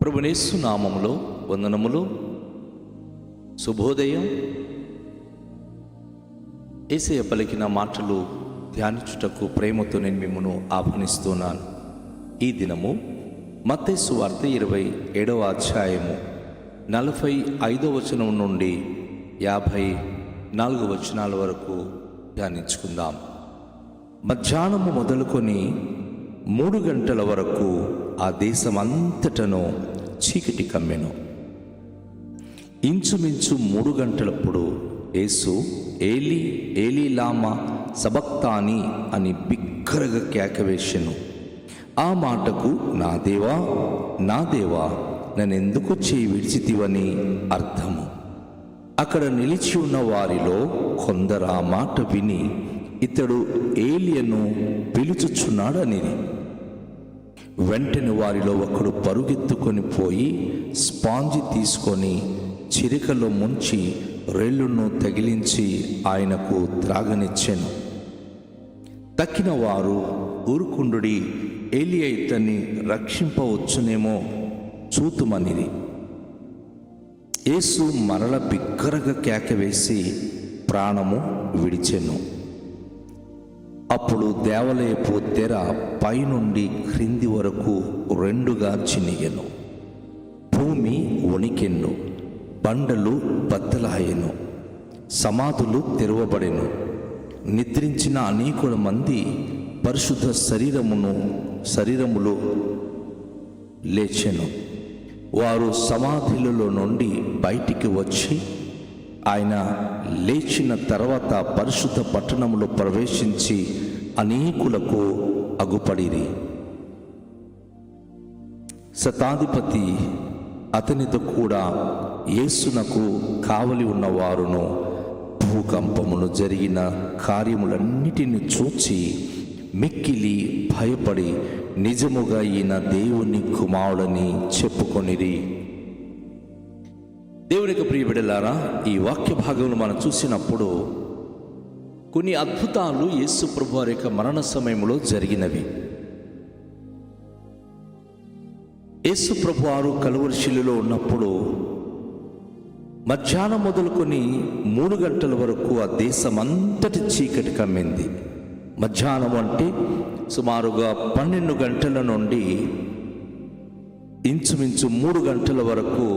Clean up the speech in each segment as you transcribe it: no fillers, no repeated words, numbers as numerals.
ప్రభునేసు నామములో వందనములు. శుభోదయం. యేసయ్య పలికిన మాటలు ధ్యానించుటకు ప్రేమతో నేను మిమ్మల్ని ఆహ్వానిస్తున్నాను. ఈ దినము మత్తయి సువార్త 27వ అధ్యాయము 45వ వచనం నుండి 54 వచనాల వరకు ధ్యానించుకుందాం. మధ్యాహ్నము మొదలుకొని 3 గంటల వరకు ఆ దేశమంతటను చీకటి కమ్మెను. ఇంచుమించు 3 గంటలప్పుడు యేసు ఏలీ ఏలీ లామా సబక్తాని అని బిగ్గరగా కేకవేసెను. ఆ మాటకు నా దేవా నా దేవా నన్నెందుకు చేయి విడిచితివని అర్థము. అక్కడ నిలిచి ఉన్న వారిలో కొందరు ఆ మాట విని ఇతడు ఏలియను పిలుచుచున్నాడనిది. వెంటనే వారిలో ఒకడు పరుగెత్తుకొని పోయి స్పాంజి తీసుకొని చిరికలో ముంచి రెల్లును తగిలించి ఆయనకు త్రాగనిచ్చెను. తక్కిన వారు ఊరుకుండుడి, ఏలియా ఇతన్ని రక్షింపవచ్చునేమో చూతుమనిది. యేసు మరల బిగ్గరగా కేకవేసి ప్రాణము విడిచెను. అప్పుడు దేవాలయపు తెర పైనుండి క్రింది వరకు 2గా చినిగెను. భూమి వణికెను, బండలు బద్దలాయెను, సమాధులు తెరవబడెను. నిద్రించిన అనేకుల మంది పరిశుద్ధ శరీరములు లేచెను. వారు సమాధులలో నుండి బయటికి వచ్చి ఆయన లేచిన తర్వాత పరిశుద్ధ పట్టణములో ప్రవేశించి అనేకులకు అగుపడిరి. శతాధిపతి అతనితో కూడా యేసునకు కావలి ఉన్నవారును భూకంపమును జరిగిన కార్యములన్నిటిని చూచి మిక్కిలి భయపడి నిజముగా ఈయన దేవుని కుమారుడని చెప్పుకొనిరి. దేవునికి ప్రియ బిడ్డలారా, ఈ వాక్య భాగంలో మనం చూసినప్పుడు కొన్ని అద్భుతాలు యేసు ప్రభువు వారి యొక్క మరణ సమయంలో జరిగినవి. యేసు ప్రభువు వారు కలువరి శిలువలో ఉన్నప్పుడు మధ్యాహ్నం మొదలుకొని 3 గంటల వరకు ఆ దేశమంతటి చీకటి కమ్మింది. మధ్యాహ్నం అంటే సుమారుగా 12 గంటల నుండి ఇంచుమించు 3 గంటల వరకు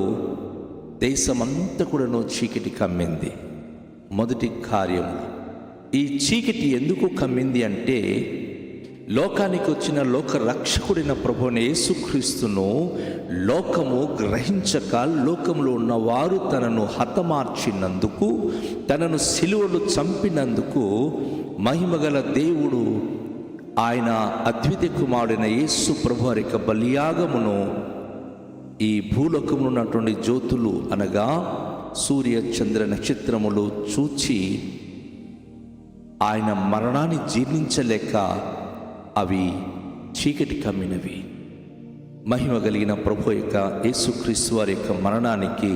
దేశమంతా కూడాను చీకటి కమ్మింది. మొదటి కార్యము, ఈ చీకటి ఎందుకు కమ్మింది అంటే లోకానికి వచ్చిన లోక రక్షకుడైన ప్రభువైన యేసుక్రీస్తును లోకము గ్రహించక లోకంలో ఉన్నవారు తనను హతమార్చినందుకు, తనను సిలువలో చంపినందుకు మహిమగల దేవుడు ఆయన అద్వితీయ కుమారుడైన యేసు ప్రభు వారి యొక్క బలియాగమును ఈ భూలోకంలో ఉన్నటువంటి జ్యోతులు అనగా సూర్య చంద్ర నక్షత్రములు చూచి ఆయన మరణాన్ని జీర్ణించలేక అవి చీకటి కమ్మినవి. మహిమ కలిగిన ప్రభు యొక్క యేసుక్రీస్తు వారి యొక్క మరణానికి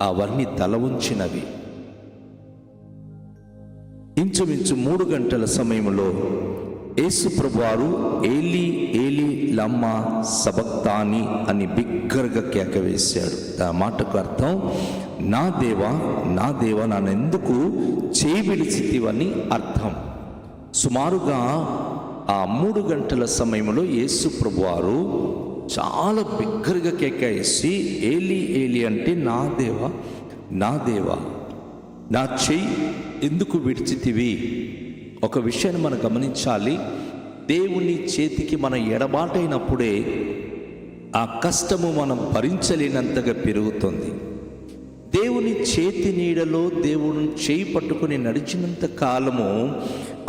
అవన్నీ తల ఉంచినవి. ఇంచుమించు 3 గంటల సమయంలో యేసు ప్రభువారు ఏలీ ఏలీ లమ్మా సబక్తాని అని బిగ్గరగా కేకవేశాడు. ఆ మాటకు అర్థం నా దేవా నా దేవా నన్నెందుకు చేయి విడిచితివని అర్థం. సుమారుగా ఆ 3 గంటల సమయంలో యేసు ప్రభువారు చాలా బిగ్గరగా కేకేసి ఏలీ ఏలీ అంటే నా దేవా నా దేవా నా చెయ్యి ఎందుకు విడిచితివి. ఒక విషయాన్ని మనం గమనించాలి. దేవుని చేతికి మన ఎడబాటైనప్పుడే ఆ కష్టము మనం భరించలేనంతగా పెరుగుతుంది. దేవుని చేతి నీడలో దేవుని చేయి పట్టుకుని నడిచినంత కాలము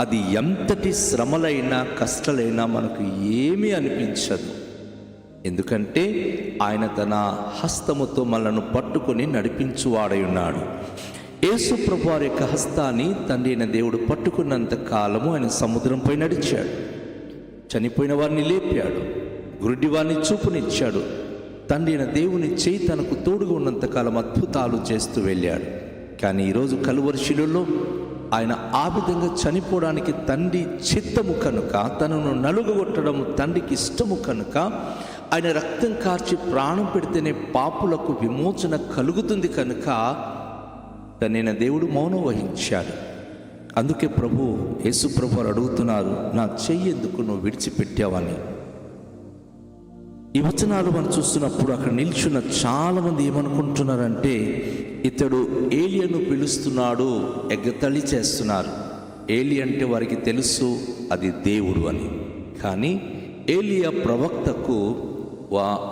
అది ఎంతటి శ్రమలైనా కష్టాలైనా మనకు ఏమీ అనిపించదు. ఎందుకంటే ఆయన తన హస్తముతో మనల్ని పట్టుకుని నడిపించువాడై ఉన్నాడు. యేసు ప్రభు వారి యొక్క హస్తాన్ని తండ్రి అయిన దేవుడు పట్టుకున్నంత కాలము ఆయన సముద్రంపై నడిచాడు. చనిపోయిన వారిని లేపాడు, గురుడి వారిని చూపునిచ్చాడు. తండ్రి అయిన దేవుని చేయి తనకు తోడుగా ఉన్నంతకాలం అద్భుతాలు చేస్తూ వెళ్ళాడు. కానీ ఈరోజు కలువరి శిలువలో ఆయన ఆ విధంగా చనిపోవడానికి తండ్రి చిత్తము కనుక, తనను నలుగగొట్టడం తండ్రికి ఇష్టము కనుక ఆయన రక్తం కార్చి ప్రాణం పెడితేనే పాపులకు విమోచన కలుగుతుంది కనుక తనైన దేవుడు మౌనం వహించాడు. అందుకే యేసు ప్రభు వారు అడుగుతున్నారు, నా చెయ్యి ఎందుకు నువ్వు విడిచిపెట్టావని. ఈ వచనాలు మనం చూస్తున్నప్పుడు అక్కడ నిల్చున్న చాలామంది ఏమనుకుంటున్నారంటే, ఇతడు ఏలియాను పిలుస్తున్నాడు, ఎగతాళి చేస్తున్నారు. ఏలి అంటే వారికి తెలుసు అది దేవుడు అని. కానీ ఏలియా ప్రవక్తకు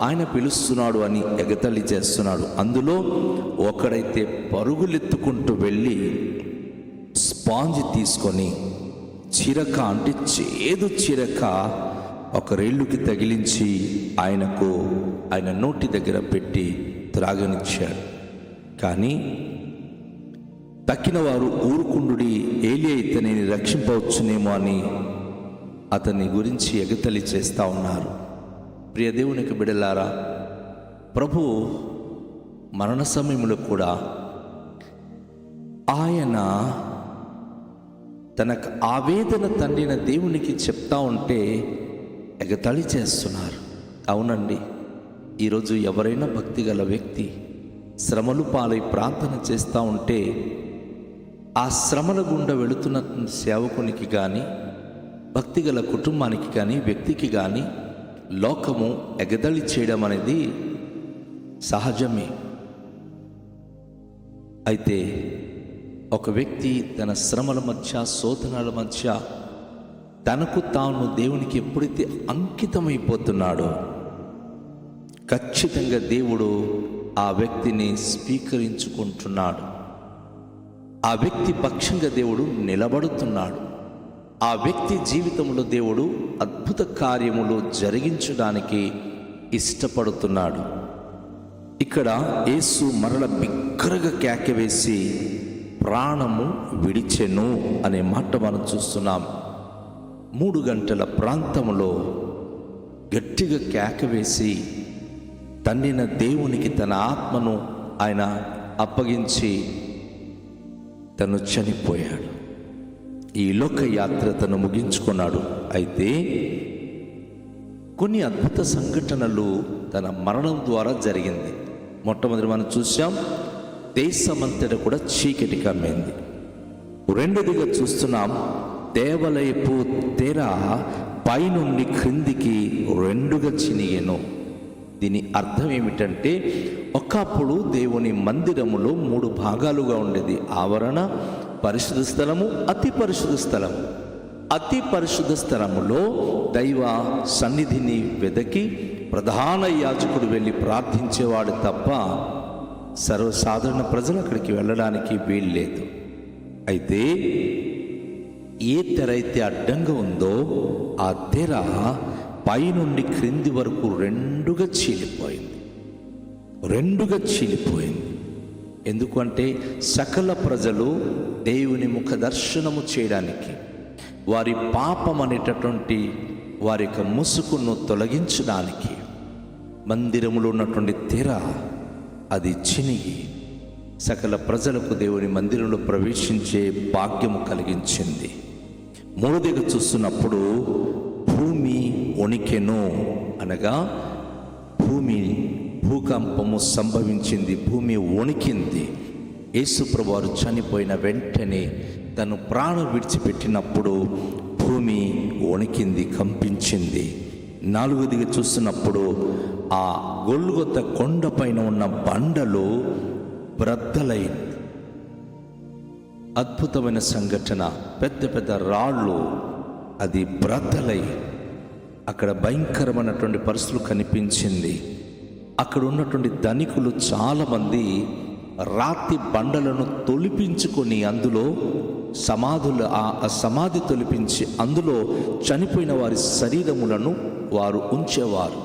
ఆయన పిలుస్తున్నాడు అని ఎగతాళి చేస్తున్నాడు. అందులో ఒకడైతే పరుగులెత్తుకుంటూ వెళ్ళి స్పాంజ్ తీసుకొని చిరక అంటే చేదు చిరక ఒక రేళ్ళుకి తగిలించి ఆయన నోటి దగ్గర పెట్టి త్రాగనిచ్చాడు. కానీ తక్కిన వారు ఊరుకుండుడి, ఏలియా ఇతనిని రక్షింపవచ్చునేమో అని అతని గురించి ఎగతలి చేస్తూ ఉన్నారు. ప్రియ దేవునికి బిడలారా, ప్రభు మరణ సమయంలో కూడా ఆయన తనకు ఆవేదన తండ్రిన దేవునికి చెప్తా ఉంటే ఎగతాళి చేస్తున్నారు. అవునండి, ఈరోజు ఎవరైనా భక్తి గల వ్యక్తి శ్రమలు పాలై ప్రార్థన చేస్తూ ఉంటే ఆ శ్రమల గుండా వెళుతున్న సేవకునికి కానీ, భక్తి గల కుటుంబానికి కానీ, వ్యక్తికి కానీ లోకము ఎగతాళి చేయడం అనేది సహజమే. అయితే ఒక వ్యక్తి తన శ్రమల మధ్య, శోధనల మధ్య తనకు తాను దేవునికి ఎప్పుడైతే అంకితమైపోతున్నాడో ఖచ్చితంగా దేవుడు ఆ వ్యక్తిని స్వీకరించుకుంటున్నాడు. ఆ వ్యక్తి పక్షంగా దేవుడు నిలబడుతున్నాడు. ఆ వ్యక్తి జీవితంలో దేవుడు అద్భుత కార్యములు జరిగించడానికి ఇష్టపడుతున్నాడు. ఇక్కడ యేసు మరల బిగ్గరగా కేకవేసి ప్రాణము విడిచెను అనే మాట మనం చూస్తున్నాం. 3 గంటల ప్రాంతంలో గట్టిగా కేకవేసి తండ్రిన దేవునికి తన ఆత్మను ఆయన అప్పగించి తను చనిపోయాడు. ఈ లోక యాత్ర తను ముగించుకున్నాడు. అయితే కొన్ని అద్భుత సంఘటనలు తన మరణం ద్వారా జరిగింది. మొట్టమొదటి మనం చూసాం, దేశమంతటా కూడా చీకటి కమ్మింది. రెండోదిగా చూస్తున్నాం, దేవాలయపు తెర పైనుండి క్రిందికి 2గా చినిగెను. దీని అర్థం ఏమిటంటే, ఒకప్పుడు దేవుని మందిరములో 3 భాగాలుగా ఉండేది. ఆవరణ, పరిశుద్ధ స్థలము, అతి పరిశుద్ధ స్థలము. అతి పరిశుద్ధ స్థలములో దైవ సన్నిధిని వెదకి ప్రధాన యాజకుడు వెళ్ళి ప్రార్థించేవాడు తప్ప సర్వసాధారణ ప్రజలు అక్కడికి వెళ్ళడానికి వీల్లేదు. అయితే ఏ తెర అయితే అడ్డంగా ఉందో ఆ తెర పైనుండి క్రింది వరకు 2గా చీలిపోయింది. 2గా చీలిపోయింది. ఎందుకంటే సకల ప్రజలు దేవుని ముఖ దర్శనము చేయడానికి, వారి పాపం అనేటటువంటి వారి యొక్క ముసుగును తొలగించడానికి మందిరములో ఉన్నటువంటి తెర అది చినిగి సకల ప్రజలకు దేవుని మందిరంలో ప్రవేశించే భాగ్యము కలిగించింది. 3దిగా చూస్తున్నప్పుడు భూమి వణికెను, అనగా భూకంపము సంభవించింది, భూమి వణికింది. యేసు ప్రభువారు చనిపోయిన వెంటనే తను ప్రాణం విడిచిపెట్టినప్పుడు భూమి వణికింది, కంపించింది. 4దిగా చూస్తున్నప్పుడు ఆ గొల్గొత కొండపైన ఉన్న బండలు బ్రద్దలైంది. అద్భుతమైన సంఘటన. పెద్ద పెద్ద రాళ్ళు అది బ్రద్దలై అక్కడ భయంకరమైనటువంటి పరిస్థితులు కనిపించింది. అక్కడ ఉన్నటువంటి ధనికులు చాలామంది రాతి బండలను తొలిపించుకొని అందులో సమాధి తొలిపించి అందులో చనిపోయిన వారి శరీరములను వారు ఉంచేవారు.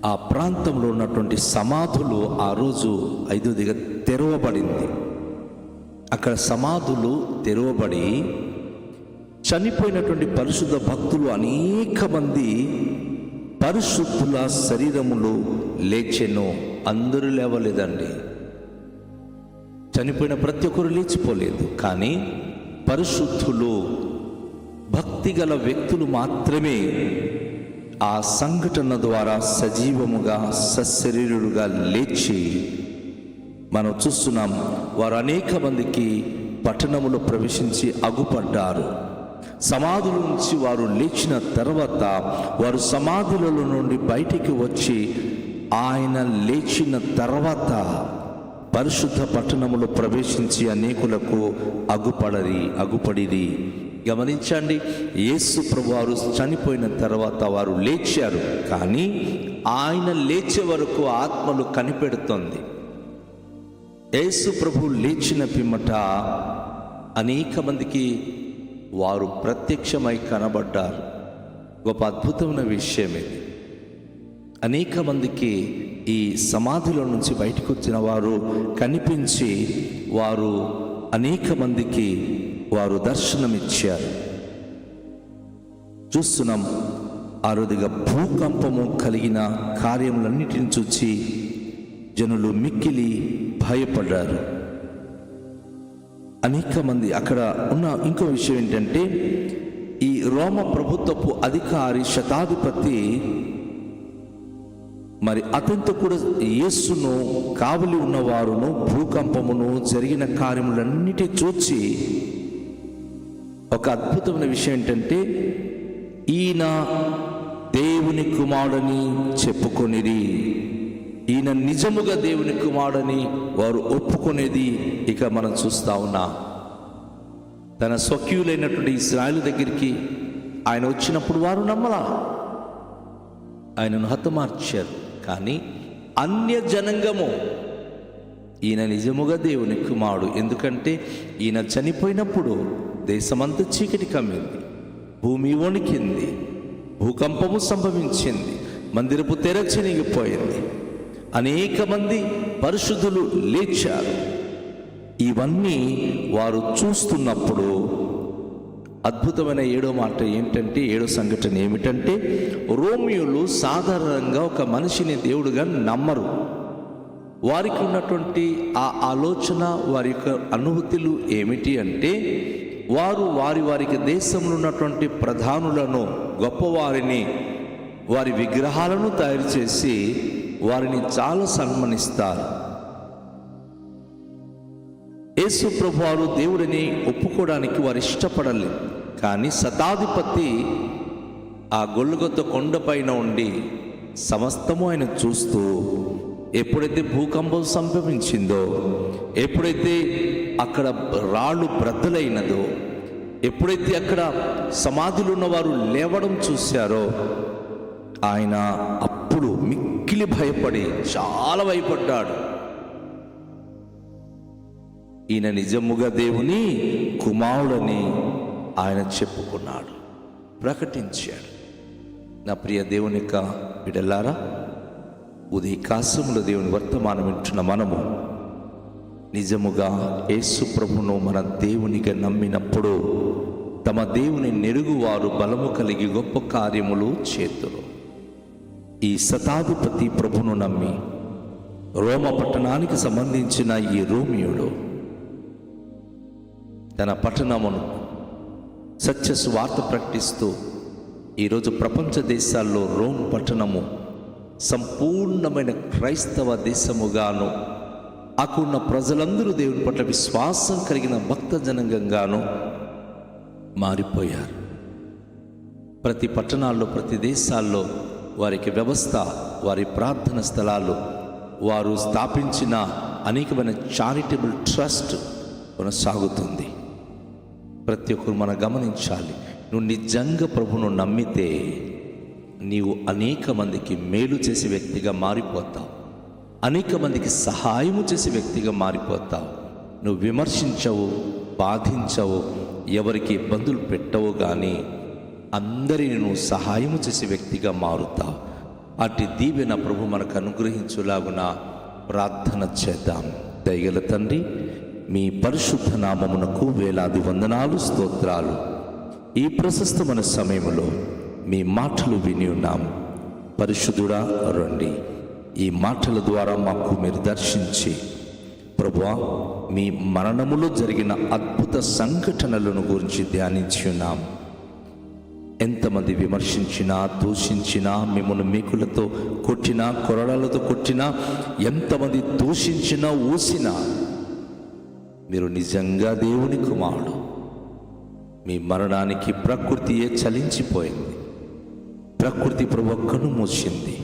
ఆ ప్రాంతంలో ఉన్నటువంటి సమాధులు ఆ రోజు 5దిగా తెరవబడింది. అక్కడ సమాధులు తెరవబడి చనిపోయినటువంటి పరిశుద్ధ భక్తులు అనేక మంది పరిశుద్ధుల శరీరములు లేచెను. అందరూ లేవలేదండి, చనిపోయిన ప్రతి ఒక్కరు లేచిపోలేదు. కానీ పరిశుద్ధులు, భక్తి గల వ్యక్తులు మాత్రమే ఆ సంఘటన ద్వారా సజీవముగా సశరీరుడుగా లేచి మనం చూస్తున్నాం. వారు అనేక మందికి పట్టణములో ప్రవేశించి అగుపడ్డారు. సమాధుల నుంచి వారు లేచిన తర్వాత వారు సమాధులలో నుండి బయటికి వచ్చి ఆయన లేచిన తర్వాత పరిశుద్ధ పట్టణములో ప్రవేశించి అనేకులకు అగుపడిరి. గమనించండి, యేసు ప్రభువారు చనిపోయిన తర్వాత వారు లేచారు, కానీ ఆయన లేచే వరకు ఆత్మలు కనిపెడుతోంది. యేసు ప్రభు లేచిన పిమ్మట అనేక మందికి వారు ప్రత్యక్షమై కనబడ్డారు. గొప్ప అద్భుతమైన విషయం ఇది. అనేక మందికి ఈ సమాధిలో నుంచి బయటకు వచ్చిన వారు కనిపించి వారు అనేక మందికి వారు దర్శనమిచ్చారు. చూస్తున్నాం, ఆరోదిగా భూకంపము కలిగిన కార్యములన్నిటిని చూచి జనులు మిక్కిలి భయపడ్డారు. అనేక మంది అక్కడ ఉన్న ఇంకో విషయం ఏంటంటే, ఈ రోమ ప్రభుత్వపు అధికారి శతాధిపతి మరి అతనితో కూడా యేసును కావలి ఉన్నవారును భూకంపమును జరిగిన కార్యములన్నిటి చూచి ఒక అద్భుతమైన విషయం ఏంటంటే, ఈయన దేవుని కుమారుడని చెప్పుకొనిది, ఈయన నిజముగా దేవుని కుమారుడని వారు ఒప్పుకునేది ఇక మనం చూస్తా ఉన్నాం. తన స్వకీయులైనటువంటి ఇశ్రాయేలు దగ్గరికి ఆయన వచ్చినప్పుడు వారు నమ్మలా, ఆయనను హతమార్చారు. కానీ అన్య జనాంగము ఈయన నిజముగా దేవుని కుమారుడు, ఎందుకంటే ఈయన చనిపోయినప్పుడు దేశమంతా చీకటి కమ్మింది, భూమి వణికింది, భూకంపము సంభవించింది, మందిరపు తెర చినిగిపోయింది, అనేక మంది పరిశుద్ధులు లేచారు. ఇవన్నీ వారు చూస్తున్నప్పుడు అద్భుతమైన ఏడో మాట ఏంటంటే, ఏడో సంఘటన ఏమిటంటే, రోమియోలు సాధారణంగా ఒక మనిషిని దేవుడుగా నమ్మరు. వారికి ఉన్నటువంటి ఆ ఆలోచన, వారి యొక్క అనుభూతులు ఏమిటి అంటే, వారు వారికి దేశంలో ఉన్నటువంటి ప్రధానులను, గొప్పవారిని, వారి విగ్రహాలను తయారు చేసి వారిని చాలా సన్మానిస్తారు. యేసు ప్రభువారు దేవుడిని ఒప్పుకోవడానికి వారు ఇష్టపడలేదు. కానీ శతాధిపతి ఆ గొల్గొత కొండపైన ఉండి సమస్తము ఆయన చూస్తూ, ఎప్పుడైతే భూకంపం సంభవించిందో, ఎప్పుడైతే అక్కడ రాళ్ళు బ్రద్దలైనదో, ఎప్పుడైతే అక్కడ సమాధిలో ఉన్నవారు లేవడం చూశారో, ఆయన అప్పుడు మిక్కిలి భయపడి చాలా భయపడ్డాడు. ఈయన నిజముగా దేవుని కుమారుడని ఆయన చెప్పుకున్నాడు, ప్రకటించాడు. నా ప్రియ దేవుని యొక్క బిడ్డలారా, ఉదయకాశములో దేవుని వర్తమానం వింటున్న మనము నిజముగా యేసు ప్రభువును మన దేవునిగా నమ్మినప్పుడు తమ దేవుని నెరుగువారు బలము కలిగి గొప్ప కార్యములు చేతురు. ఈ శతాధిపతి ప్రభువును నమ్మి రోమ పట్టణానికి సంబంధించిన ఈ రోమియోడు తన పట్టణమును సత్య సువార్త ప్రకటిస్తూ ఈరోజు ప్రపంచ దేశాల్లో రోమ్ పట్టణము సంపూర్ణమైన క్రైస్తవ దేశముగాను, అక్కడున్న ప్రజలందరూ దేవుని పట్ల విశ్వాసం కలిగిన భక్త జనాంగంగాను మారిపోయారు. ప్రతి పట్టణాల్లో, ప్రతి దేశాల్లో వారికి వ్యవస్థ, వారి ప్రార్థన స్థలాలు, వారు స్థాపించిన అనేకమైన చారిటబుల్ ట్రస్ట్ కొనసాగుతుంది. ప్రతి ఒక్కరు మనం గమనించాలి, నువ్వు నిజంగా ప్రభువును నమ్మితే నీవు అనేక మందికి మేలు చేసే వ్యక్తిగా మారిపోతావు, అనేక మందికి సహాయము చేసే వ్యక్తిగా మారిపోతావు. నువ్వు విమర్శించవు, బాధించవు, ఎవరికి ఇబ్బందులు పెట్టవు, కానీ అందరిని నువ్వు సహాయము చేసే వ్యక్తిగా మారుతావు. అట్టి దీవెన ప్రభు మనకు అనుగ్రహించులాగున ప్రార్థన చేద్దాం. దయగల తండ్రి, మీ పరిశుద్ధ నామమునకు వేలాది వందనాలు, స్తోత్రాలు. ఈ ప్రశస్తమైన సమయంలో మీ మాటలు విని ఉన్నాం. పరిశుద్ధుడా రండి, ఈ మాటల ద్వారా మాకు మీరు దర్శించి ప్రభువా, మీ మరణములో జరిగిన అద్భుత సంఘటనలను గురించి ధ్యానించి ఉన్నాం. ఎంతమంది విమర్శించినా, దూషించినా, మిమ్మల్ని మేకులతో కొట్టినా, కొరడాలతో కొట్టినా, ఎంతమంది దూషించినా, ఊసినా, మీరు నిజంగా దేవుని కుమారుడు. మీ మరణానికి ప్రకృతియే చలించిపోయింది. ప్రకృతి ప్రభు కన్ను మూసింది.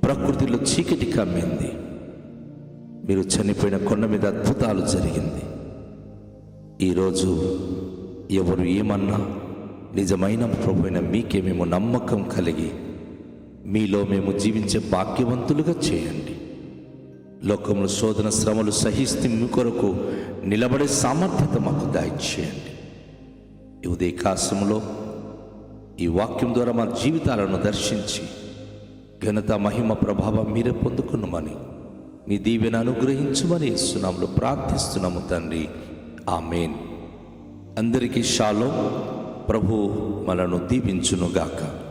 ప్రకృతిలో చీకటి కమ్మింది. మీరు చనిపోయిన కొండ మీద అద్భుతాలు జరిగింది. ఈరోజు ఎవరు ఏమన్నా నిజమైన ప్రభు అయిన మీకే మేము నమ్మకం కలిగి మీలో మేము జీవించే భాగ్యవంతులుగా చేయండి. లోకంలో శోధన శ్రమలు సహిస్తూ మీ కొరకు నిలబడే సామర్థ్యత మాకు దయచేయండి. ఈ ఉదయకాశంలో ఈ వాక్యం ద్వారా మా జీవితాలను దర్శించి ఘనత, మహిమ, ప్రభావం మీరే పొందుకున్నామని, మీ దీవెన అనుగ్రహించమని యేసునామములో ప్రార్థిస్తున్నాము తండ్రి. ఆమేన్. అందరికీ షాలోమ్. ప్రభు మనను దీవించునుగాక.